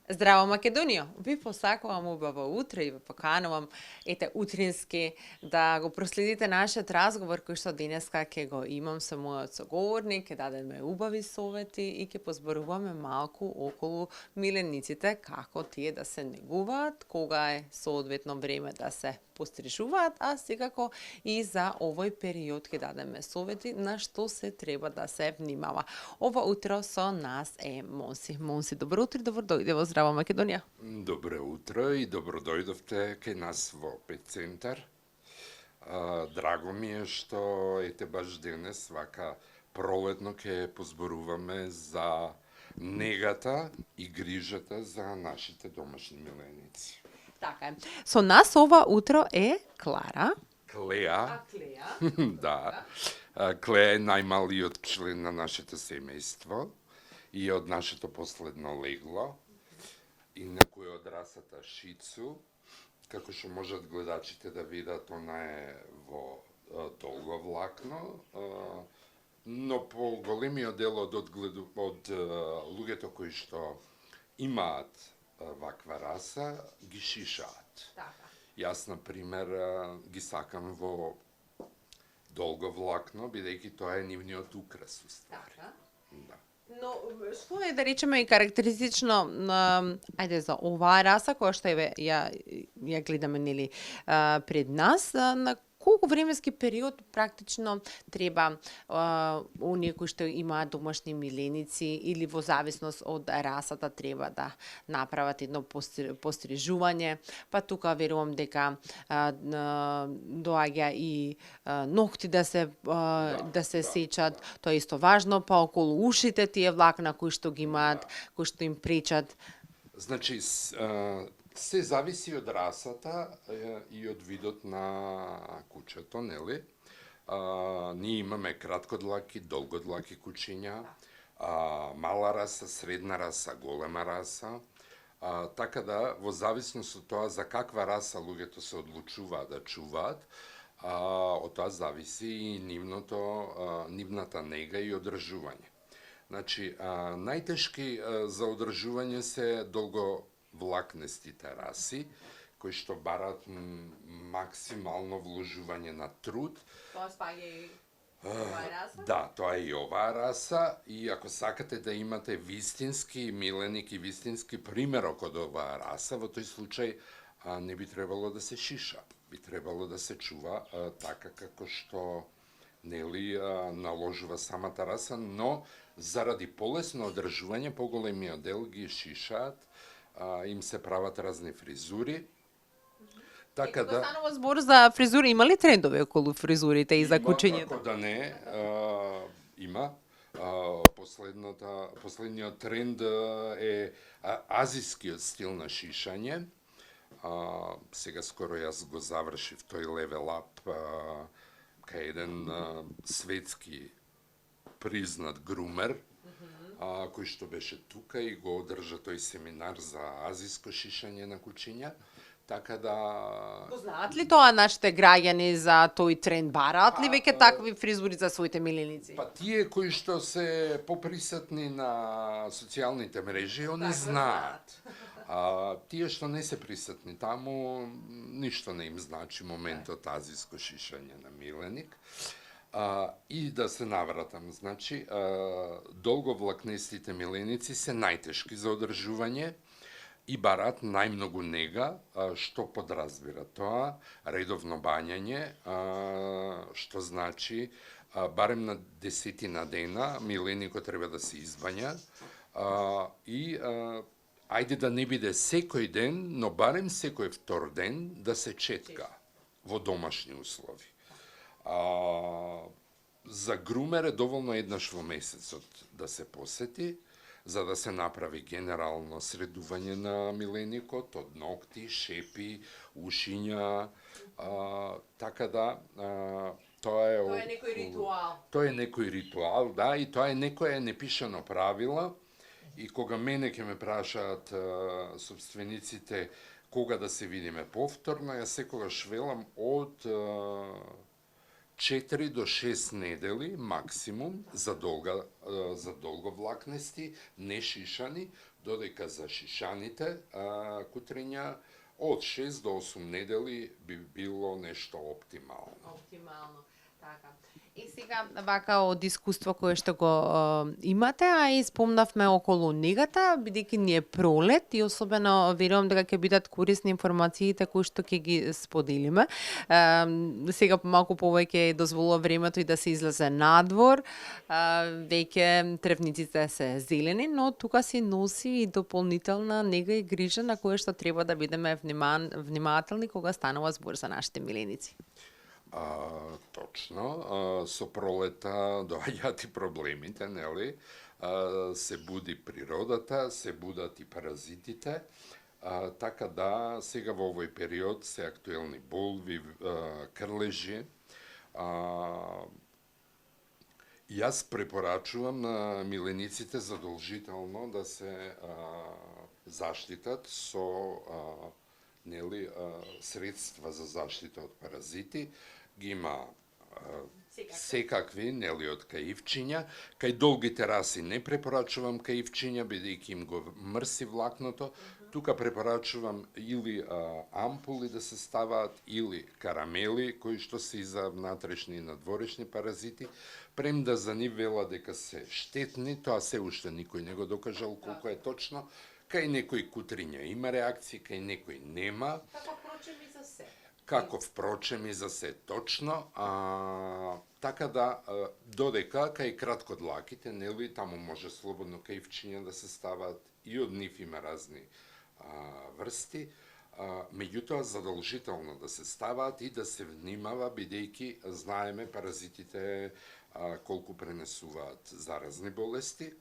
Здраво, Македонија! Ви посакувам убаво утро и ви поканувам утрински да го проследите нашиот разговор кој што денеска ќе го имам со мојот соговорник, ќе дадеме убави совети и ќе позборуваме малку околу милениците, како тие да се негуваат, кога е соодветно време да се пострижуваат, а секако и за овој период ќе дадеме совети на што се треба да се внимава. Ова утро со нас е Монси. Монси, добро утро, добро дојде во Здраво Македонија. Добро утро и добро дојдовте кај нас во Пет центар. Драго ми е што ете баш денес вака пролетно ќе позборуваме за негата и грижата за нашите домашни миленици. Така е. Со нас ова утро е Клара. Клеа. Клеа. Да. Клеа е најмалиот член на нашето семејство и од нашето последно легло. Инаку е од расата Шицу, како што можат гледачите да видат, она е во долго влакно, но по големиот дел од луѓето кои што имаат ваква раса, ги шишаат. Така. Јас, например, ги сакам во долго влакно, бидејќи тоа е нивниот украс, уствари. Така. Да. Но што е да речеме и карактеристично ајде за оваа раса која што ја гледаме нели пред нас, на колку временски период практично треба оние кои што имаат домашни миленици или во зависност од расата треба да направат едно пострижување, па тука верувам дека доаѓа и ногти да се сечат, тоа е исто важно, па околу ушите тие влакна кои што ги имаат, кои што им пречат. Значи, се зависи од расата и од видот на кучето, нели? Ние имаме краткодлаки, долгодлаки кучиња, мала раса, средна раса, голема раса. Така да, во зависност од тоа за каква раса луѓето се одлучуваат да чуваат, од тоа зависи и нивната нега и одржување. Значи, најтешки за одржување се долговлакнестите раси, кои што барат максимално вложување на труд. Тоа спаѓа и оваа раса? Да, тоа е и оваа раса, и ако сакате да имате вистински миленик и вистински примерок од оваа раса, во тој случај не би требало да се шиша. Би требало да се чува така како што нели наложува самата раса, но заради полесно одржување, поголемиот дел ги шишаат, им се прават разни фризури. Така да станува збор за фризури, има ли трендови околу фризурите и за кучињето? Како да не, има. Последниот тренд е азискиот стил на шишање. Сега скоро јас го завршив тој левел ап кај еден светски признат грумер, кој што беше тука и го одржа тој семинар за азиско шишање на кучиња. Така да... Знаат ли тоа нашите граѓани за тој тренд? Бараат ли веќе такви фризури за своите миленици? Па тие кои што се поприсутни на социјалните мрежи, они знаат. Тие што не се присутни таму, ништо не им значи моментот азиско шишање на миленик. И да се навратам, значи, долговлакнестите миленици се најтешки за одржување и бараат најмногу нега, што подразбира тоа, редовно бањање, што значи барем на 10 дена миленикот треба да се избања и ајде да не биде секој ден, но барем секој втор ден да се четка во домашни услови. За грумер е доволно еднаш во месецот да се посети, за да се направи генерално средување на миленикот, од ногти, шепи, ушиња, така да тоа е некој ритуал. Тоа е некој ритуал, да, и тоа е некое непишано правило, и кога мене ќе ме прашаат собствениците кога да се видиме повторно, јас секогаш велам од 4 до 6 недели максимум за долговлакнести, не шишани, додека за шишаните кутриња од 6 до 8 недели би било нешто оптимално. Оптимално, така. И сега, вака од искуство кое што го имате, а и спомнавме околу негата, бидејќи ни е пролет и особено верувам дека ќе бидат корисни информациите кои што ќе ги споделиме. Сега малку повеќе дозволува времето и да се излезе надвор, веќе тревниците се зелени, но тука си носи и дополнителна нега и грижа на кое што треба да бидеме внимателни кога станува збор за нашите миленици. Точно, со пролета доаѓаат и проблемите, нели? Се буди природата, се будат и паразитите, така да сега во овој период се актуелни болви, крлежи. Јас препорачувам на милениците задолжително да се заштитат со средства за заштита од паразити. Ги има секакви, од каивчиња. Кај долгите раси не препорачувам каивчиња, бидејќи им го мрси влакното. Тука препорачувам или ампули да се ставаат, или карамели, кои што се и за внатрешни и надворешни паразити. Премда за нив вела дека се штетни, тоа се уште никој не го докажал колку е точно. Кај некои кутриња има реакции, кај некои нема. Како впрочем и за се, точно. Така да, додека кај краткодлаките, нели, таму може слободно каивчиња да се стават, и од нив има разни врсти. Меѓутоа, задолжително да се ставаат и да се внимава, бидејќи знаеме паразитите колку пренесуваат заразни болести.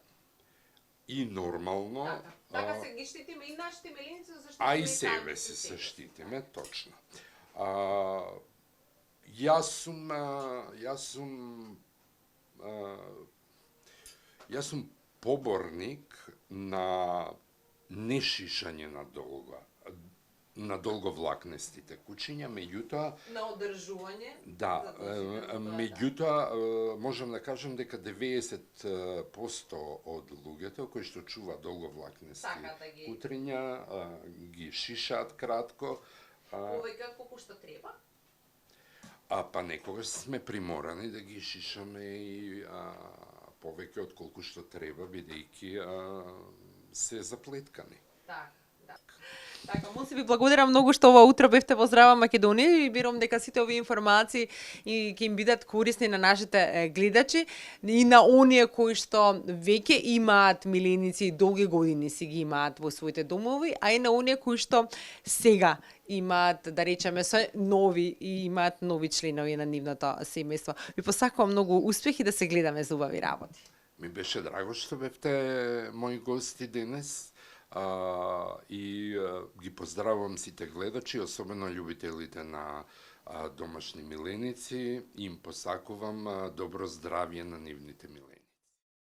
И нормално... Така се ги штитиме и нашите миленици, зашто... А и себе си се штитиме, точно. Јас сум поборник на нешишање на долговлакнестите кучиња, меѓутоа... На одржување? Да, меѓутоа можам да кажам дека 90% од луѓето кои што чува долговлакнести кутриња ги шишаат кратко. Повеќе колку што треба? Па некогаш сме приморани да ги шишаме и повеќе од колку што треба, бидејќи се заплеткани. Така, му се ви благодарам многу што ова утро бевте во Здрава Македонија и верувам дека сите овие информации и ќе им бидат корисни на нашите гледачи и на оние кои што веќе имаат миленици и долги години си ги имаат во своите домови, а и на оние кои што сега имаат, да речеме, се нови и имаат нови членови на нивното семејство. Ви посакувам многу успех и да се гледаме за убави работи. Ми беше драго што бевте мои гости денес. И ги поздравувам сите гледачи, особено љубителите на домашни миленици, им посакувам добро здравје на нивните миленици.